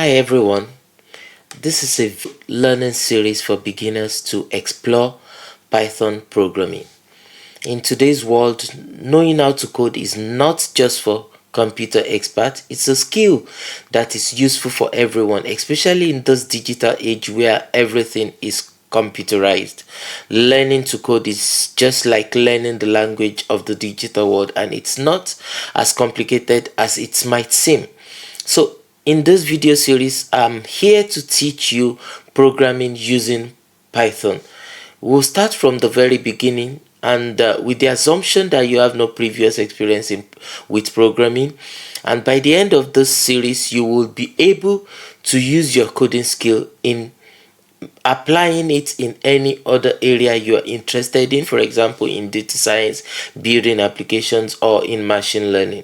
Hi everyone, this is a learning series for beginners to explore Python programming. In today's world, knowing how to code is not just for computer experts, it's a skill that is useful for everyone, especially in this digital age where everything is computerized. Learning to code is just like learning the language of the digital world, and it's not as complicated as it might seem. So in this video series, I'm here to teach you programming using Python. We'll start from the very beginning, and with the assumption that you have no previous experience with programming, and by the end of this series you will be able to use your coding skill in applying it in any other area you are interested in, for example in data science, building applications, or in machine learning.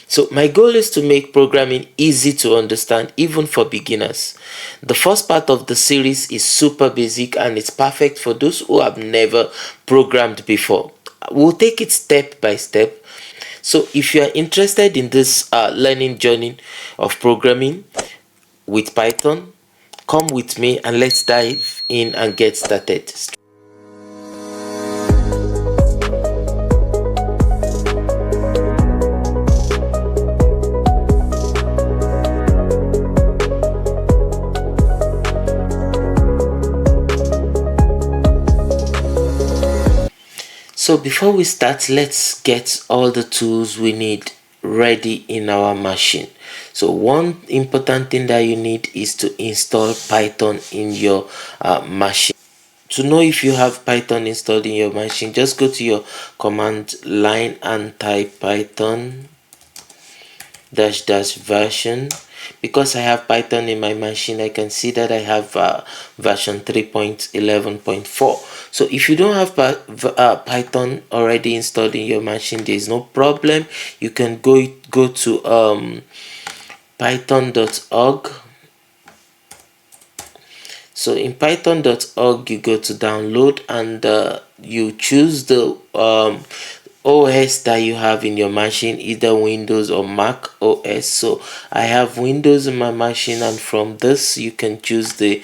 So my goal is to make programming easy to understand even for beginners. The first part of the series is super basic and it's perfect for those who have never programmed before. We'll take it step by step. So if you are interested in this learning journey of programming with Python, come with me and let's dive in and get started. So before we start, let's get all the tools we need ready in our machine. So one important thing that you need is to install Python in your machine. To know if you have Python installed in your machine, just go to your command line and type Python --version. Because I have Python in my machine, I can see that I have version 3.11.4. so if you don't have Python already installed in your machine, there is no problem. You can go to python.org. So in python.org you go to download, and you choose the OS that you have in your machine, either Windows or Mac OS. So I have Windows in my machine, and from this you can choose the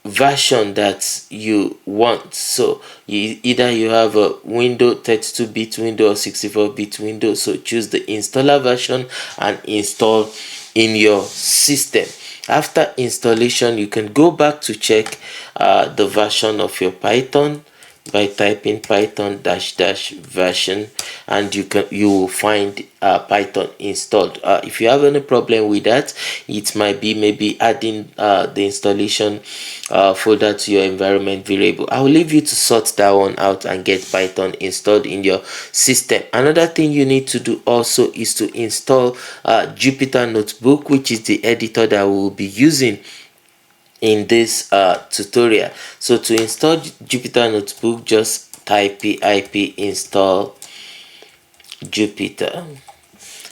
version that you want. So either you have a Windows 32-bit window or 64-bit window. So choose the installer version and install in your system. After installation, you can go back to check the version of your Python by typing python --version, and you will find Python installed. If you have any problem with that, it might be maybe adding the installation folder to your environment variable. I will leave you to sort that one out and get Python installed in your system. Another thing you need to do also is to install Jupyter Notebook, which is the editor that we will be using in this tutorial. So to install Jupyter Notebook, just type pip install Jupyter,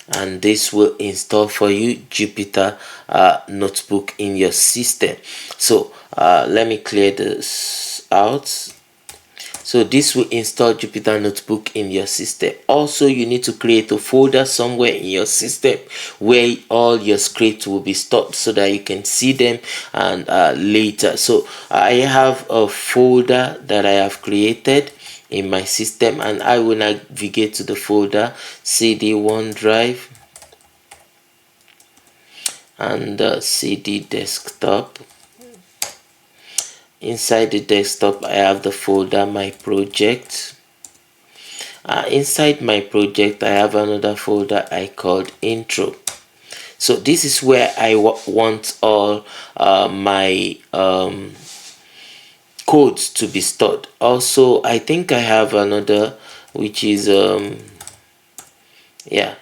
and this will install for you Jupyter Notebook in your system. So let me clear this out. So this will install Jupyter Notebook in your system. Also, you need to create a folder somewhere in your system where all your scripts will be stored so that you can see them and later. So I have a folder that I have created in my system, and I will navigate to the folder CD OneDrive and CD desktop. Inside the desktop I have the folder my project. Inside my project I have another folder I called intro. So this is where I want all my codes to be stored. Also, I think I have another which is yeah,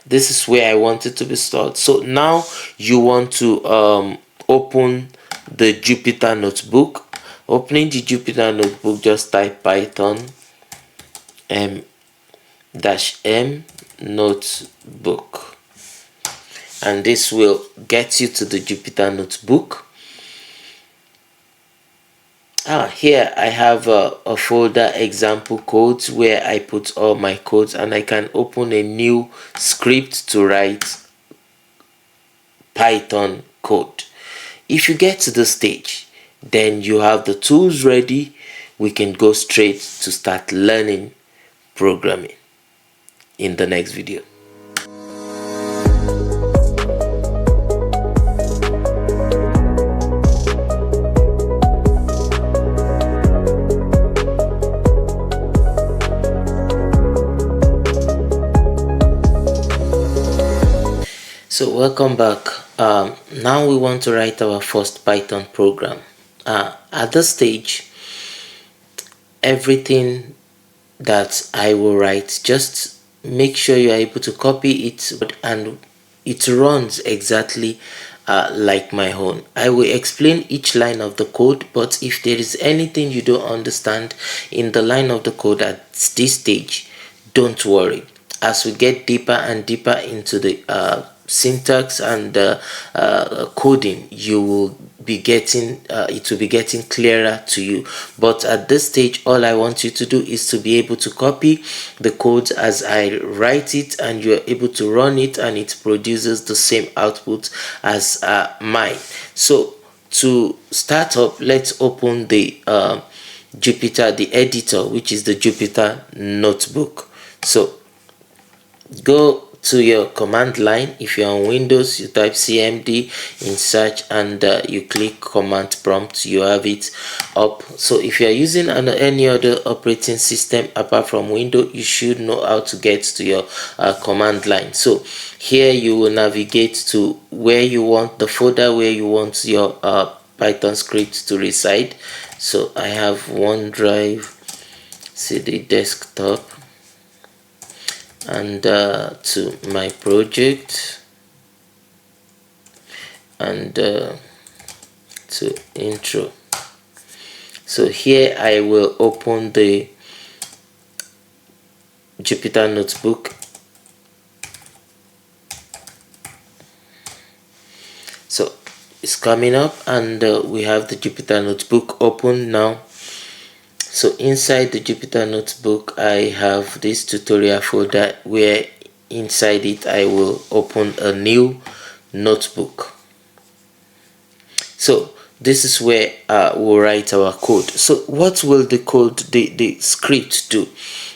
this is where I want it to be stored. So now you want to open the Jupyter Notebook. Opening the Jupyter Notebook, just type Python -m notebook, and this will get you to the Jupyter Notebook. Here I have a folder example codes where I put all my codes, and I can open a new script to write Python code. If you get to this stage, then you have the tools ready. We can go straight to start learning programming in the next video. So welcome back. Now we want to write our first Python program. At this stage, everything that I will write, just make sure you are able to copy it and it runs exactly like my own. I will explain each line of the code, but if there is anything you don't understand in the line of the code at this stage, don't worry. As we get deeper and deeper into the syntax and coding, you will be getting it will be getting clearer to you. But at this stage, all I want you to do is to be able to copy the code as I write it, and you're able to run it and it produces the same output as mine. So to start up, let's open the Jupyter, the editor, which is the Jupyter Notebook. So go to your command line. If you're on Windows, you type cmd in search and you click command prompt. You have it up. So if you're using any other operating system apart from Windows, you should know how to get to your command line. So here you will navigate to where you want the folder where you want your Python script to reside. So I have OneDrive, CD desktop, and to my project, and to intro. So here I will open the Jupyter Notebook. So it's coming up, and we have the Jupyter Notebook open now. So inside the Jupyter Notebook, I have this tutorial folder where inside it I will open a new notebook. So this is where we'll write our code. So what will the code, the script do?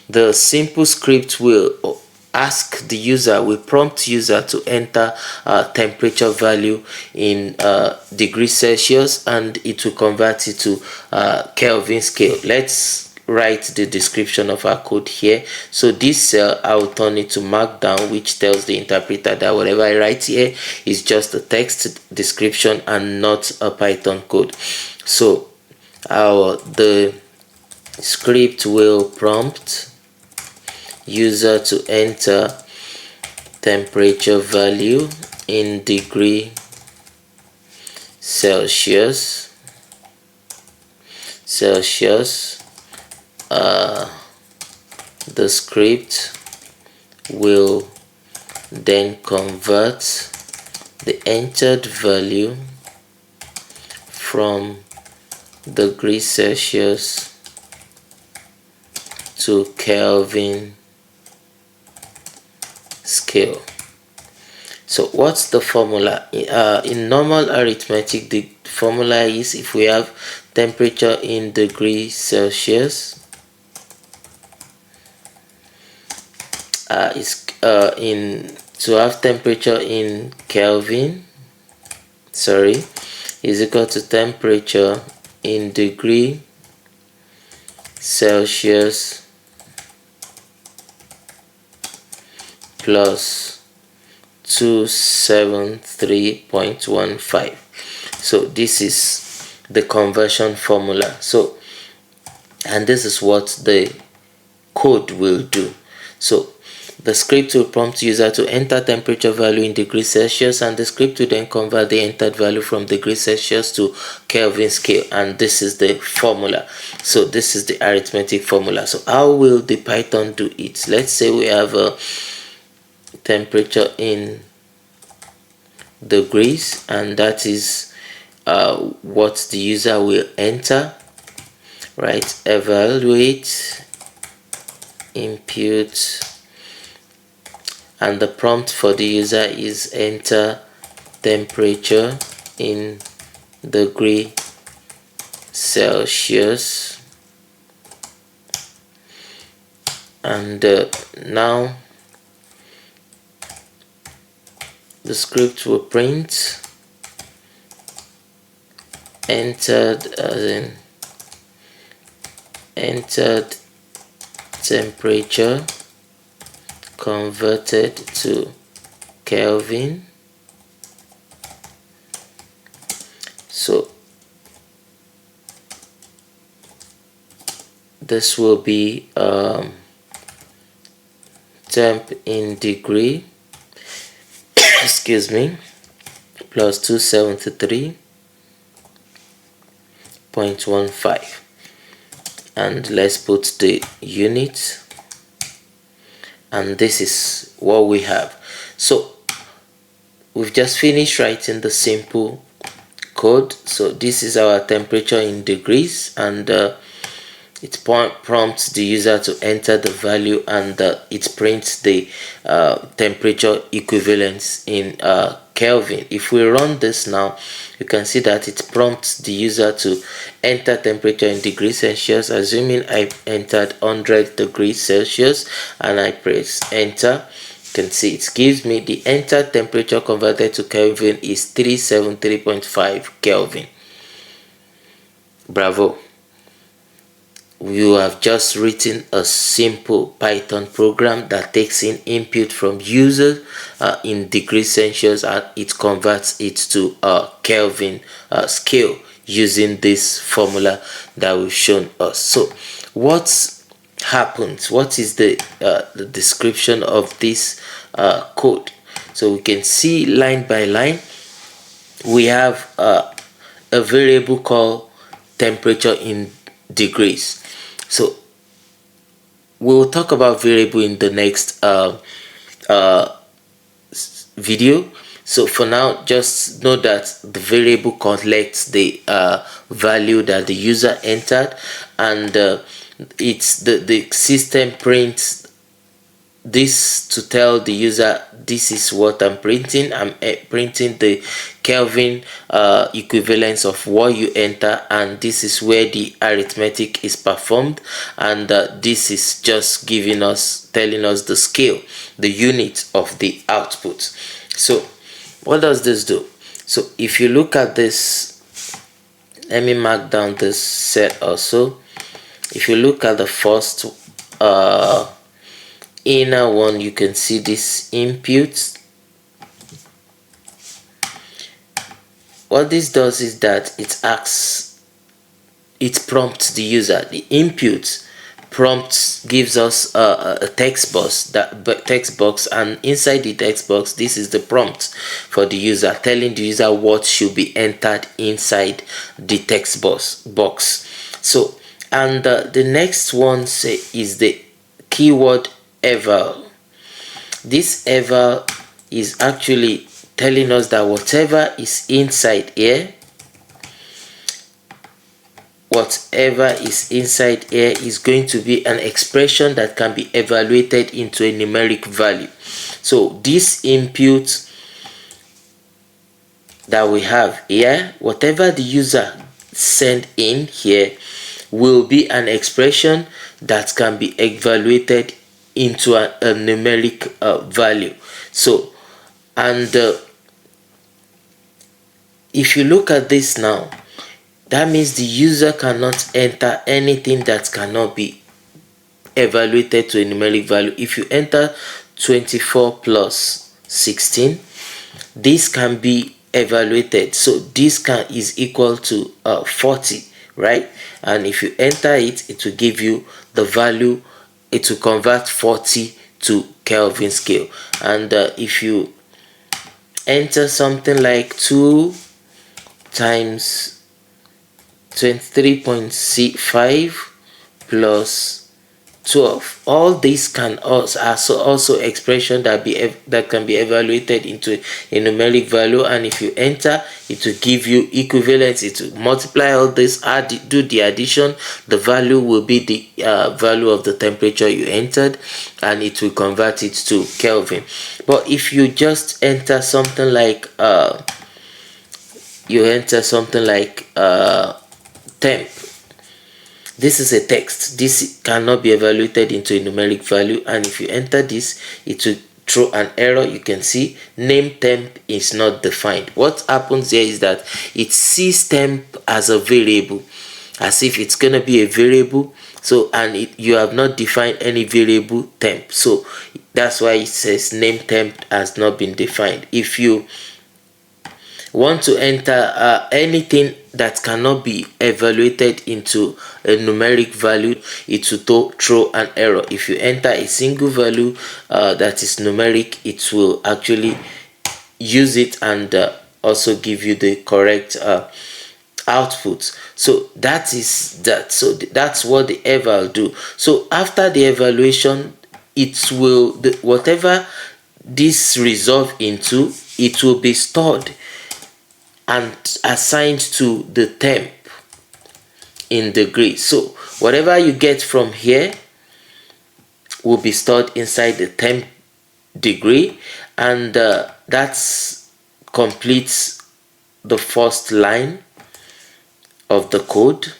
The simple script will ask the user, will prompt user to enter temperature value in degrees Celsius, and it will convert it to Kelvin scale. Let's write the description of our code here. So this cell, I will turn it to markdown, which tells the interpreter that whatever I write here is just a text description and not a Python code. So the script will prompt user to enter temperature value in degree Celsius. The script will then convert the entered value from degrees Celsius to Kelvin scale. So what's the formula? In normal arithmetic, the formula is, if we have temperature in degrees Celsius, to have temperature in Kelvin, is equal to temperature in degree Celsius plus 273.15. So this is the conversion formula. So, and this is what the code will do. So the script will prompt user to enter temperature value in degrees Celsius, and the script will then convert the entered value from degrees Celsius to Kelvin scale, and this is the formula. So this is the arithmetic formula. So how will the Python do it? Let's say we have a temperature in degrees, and that is what the user will enter, right? Evaluate, input, and the prompt for the user is enter temperature in degree Celsius, and now the script will print entered, as in entered temperature converted to Kelvin. So this will be temp in degree excuse me, plus 273.15, and let's put the unit, and this is what we have. So we've just finished writing the simple code. So this is our temperature in degrees, and it prompts the user to enter the value, and it prints the temperature equivalence in Kelvin. If we run this now, you can see that it prompts the user to enter temperature in degrees Celsius. Assuming I entered 100 degrees Celsius and I press enter, you can see it gives me the entered temperature converted to Kelvin is 373.5 Kelvin. Bravo! You have just written a simple Python program that takes in input from users in degrees Celsius, and it converts it to a Kelvin scale using this formula that we've shown us. So what happens? What is the description of this code? So we can see line by line we have a variable called temperature in degrees. So we'll talk about variable in the next video. So for now, just know that the variable collects the value that the user entered, and it's the system prints this to tell the user this is what I'm printing. I'm printing the Kelvin equivalence of what you enter, and this is where the arithmetic is performed, and this is just telling us the scale, the unit of the output. So what does this do? So if you look at this, let me mark down this set also. If you look at the first inner one, you can see this input. What this does is that it prompts the user. The input prompts gives us a text box, and inside the text box, this is the prompt for the user, telling the user what should be entered inside the text box. So, and the next one is the keyword eval. This eval is actually telling us that whatever is inside here is going to be an expression that can be evaluated into a numeric value. So this input that we have here, whatever the user sent in here, will be an expression that can be evaluated into a numeric value. So, and if you look at this now, that means the user cannot enter anything that cannot be evaluated to a numeric value. If you enter 24 plus 16, this can be evaluated. So this is equal to 40, right? And if you enter it, it will give you the value. It will convert 40 to Kelvin scale. And if you enter something like 2 times 23.5 plus 12, all these can also expression that can be evaluated into a numeric value, and if you enter, it will give you equivalence. It will multiply all this, do the addition, the value will be the value of the temperature you entered, and it will convert it to Kelvin. But if you just enter something like you enter something like temp. This is a text. This cannot be evaluated into a numeric value, and if you enter this, it will throw an error. You can see name temp is not defined. What happens here is that it sees temp as a variable, as if it's gonna be a variable. So, and you have not defined any variable temp, so that's why it says name temp has not been defined. If you want to enter anything that cannot be evaluated into a numeric value, it will throw an error. If you enter a single value that is numeric, it will actually use it and also give you the correct output. So that is that. So that's what the eval do. So after the evaluation, it will, whatever this resolve into, it will be stored and assigned to the temp in degree. So whatever you get from here will be stored inside the temp degree, and that completes the first line of the code.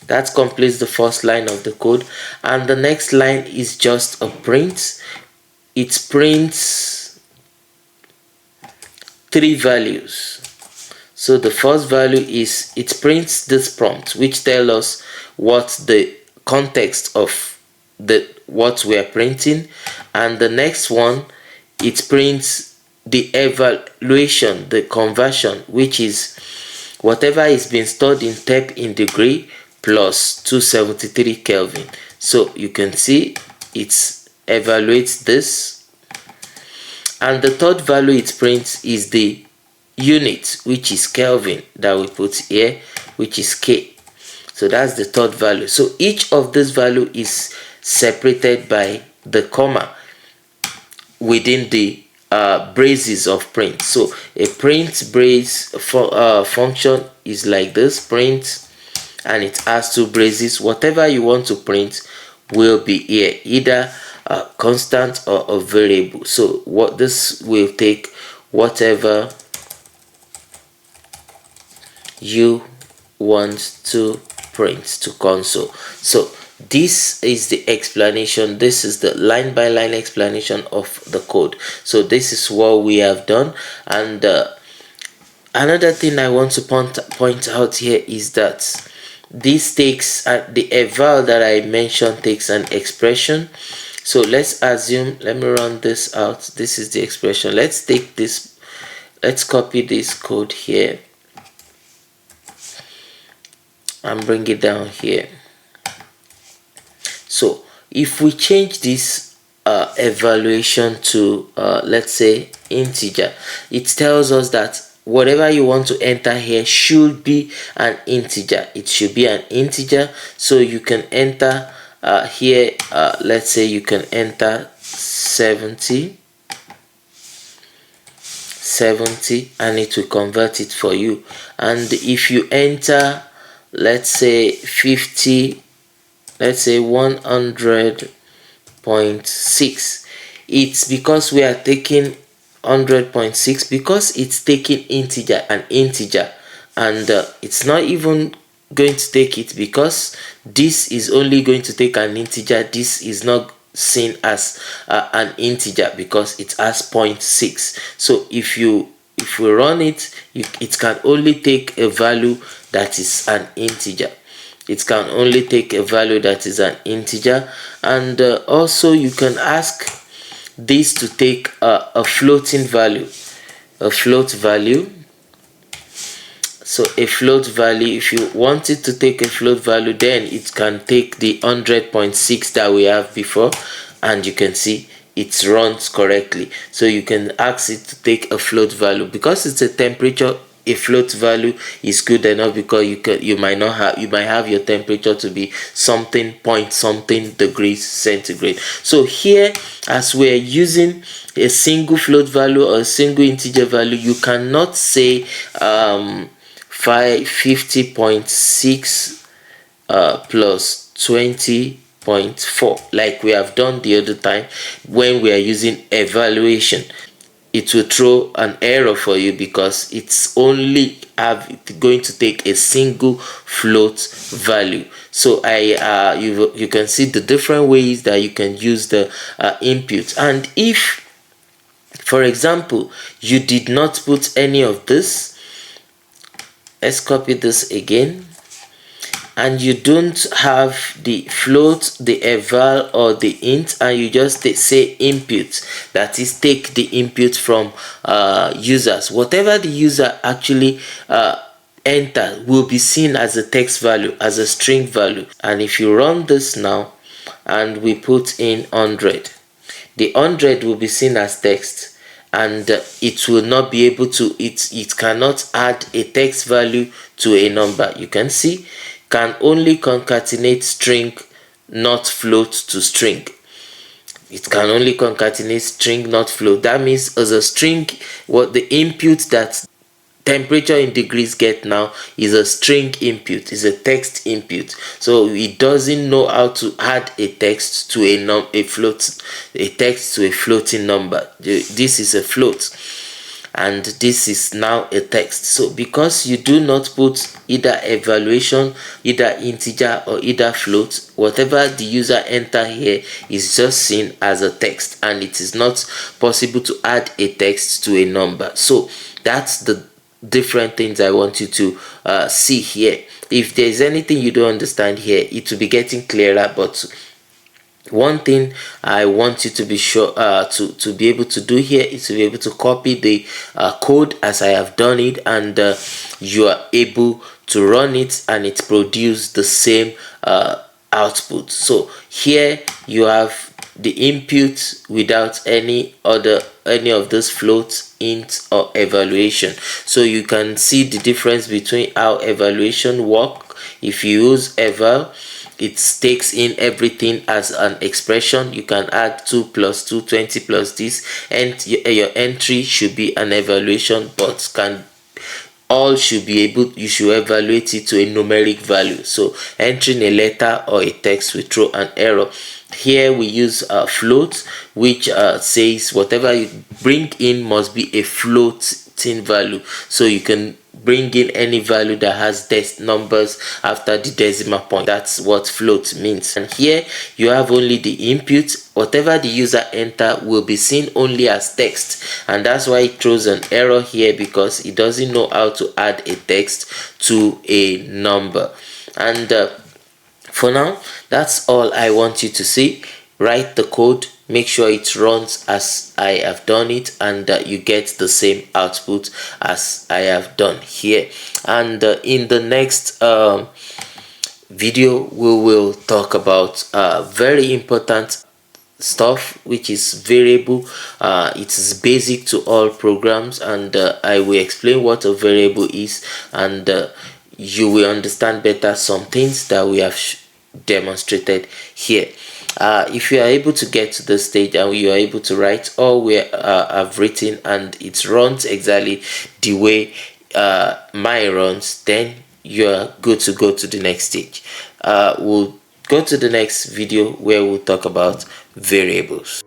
That completes the first line of the code, and the next line is just a print. It prints 3 values. So the first value is, it prints this prompt, which tells us what the context of what we are printing, and the next one, it prints the evaluation, the conversion, which is whatever is being stored in temp in degree plus 273 Kelvin. So you can see it evaluates this. And the third value it prints is the unit, which is Kelvin, that we put here, which is K. So that's the third value. So each of this value is separated by the comma within the braces of print. So a print brace function is like this, print, and it has 2 braces. Whatever you want to print will be here, either a constant or a variable. So what this will take whatever you want to print to console. So this is the explanation. This is the line by line explanation of the code. So this is what we have done. And another thing I want to point out here is that this takes the eval that I mentioned takes an expression. So let's assume, let me run this out. This is the expression. Let's take this, let's copy this code here and bring it down here. So if we change this evaluation to let's say integer, it tells us that whatever you want to enter here should be an integer. It should be an integer. So you can enter here, let's say you can enter 70, and it will convert it for you. And if you enter, let's say 50, let's say 100.6, it's because we are taking 100.6 because it's taking integer, an integer, and it's not even going to take it because this is only going to take an integer. This is not seen as an integer because it has 0.6. So if we run it, it can only take a value that is an integer. It can only take a value that is an integer. And also you can ask this to take a floating value, a float value. So a float value, if you want it to take a float value, then it can take the 100.6 that we have before, and you can see it runs correctly. So you can ask it to take a float value. Because it's a temperature, a float value is good enough because you might have your temperature to be something point something degrees centigrade. So here, as we're using a single float value or a single integer value, you cannot say 50.6 plus 20.4 like we have done the other time when we are using evaluation. it will throw an error for you because it's only going to take a single float value. So you can see the different ways that you can use the input. And if, for example, you did not put any of this, let's copy this again, and you don't have the float, the eval, or the int, and you just say input, that is, take the input from users, whatever the user actually enter will be seen as a text value, as a string value. And if you run this now and we put in 100, the 100 will be seen as text, and it will not be able to, it cannot add a text value to a number. You can see, can only concatenate string, not float, to string. It can only concatenate string, not float. That means as a string, what the input that temperature in degrees get now is a string input, is a text input. So it doesn't know how to add a text to a text to a floating number. This is a float, and this is now a text. So because you do not put either evaluation, either integer, or either float, whatever the user enter here is just seen as a text, and it is not possible to add a text to a number. So that's the different things I want you to see here. If there's anything you don't understand here, it will be getting clearer. But one thing I want you to be sure to be able to do here is to be able to copy the code as I have done it, and you are able to run it and it produce the same output. So here you have the input without any of those floats, int, or evaluation. So you can see the difference between how evaluation work. If you use eval, it takes in everything as an expression. You can add 2 plus 2, 20 plus this, and your entry should be an evaluation, but you should evaluate it to a numeric value. So entering a letter or a text will throw an error. Here we use a float, which says whatever you bring in must be a floating value. So you can bring in any value that has numbers after the decimal point. That's what float means. And here you have only the input. Whatever the user enter will be seen only as text, and that's why it throws an error here, because it doesn't know how to add a text to a number. And for now, that's all I want you to see. Write the code, make sure it runs as I have done it, and you get the same output as I have done here. And in the next video, we will talk about very important stuff, which is variable. It is basic to all programs, and I will explain what a variable is, and you will understand better some things that we have demonstrated here. If you are able to get to the stage and you are able to write all we have written, and it runs exactly the way mine runs, then you are good to go to the next stage. We'll go to the next video where we'll talk about variables.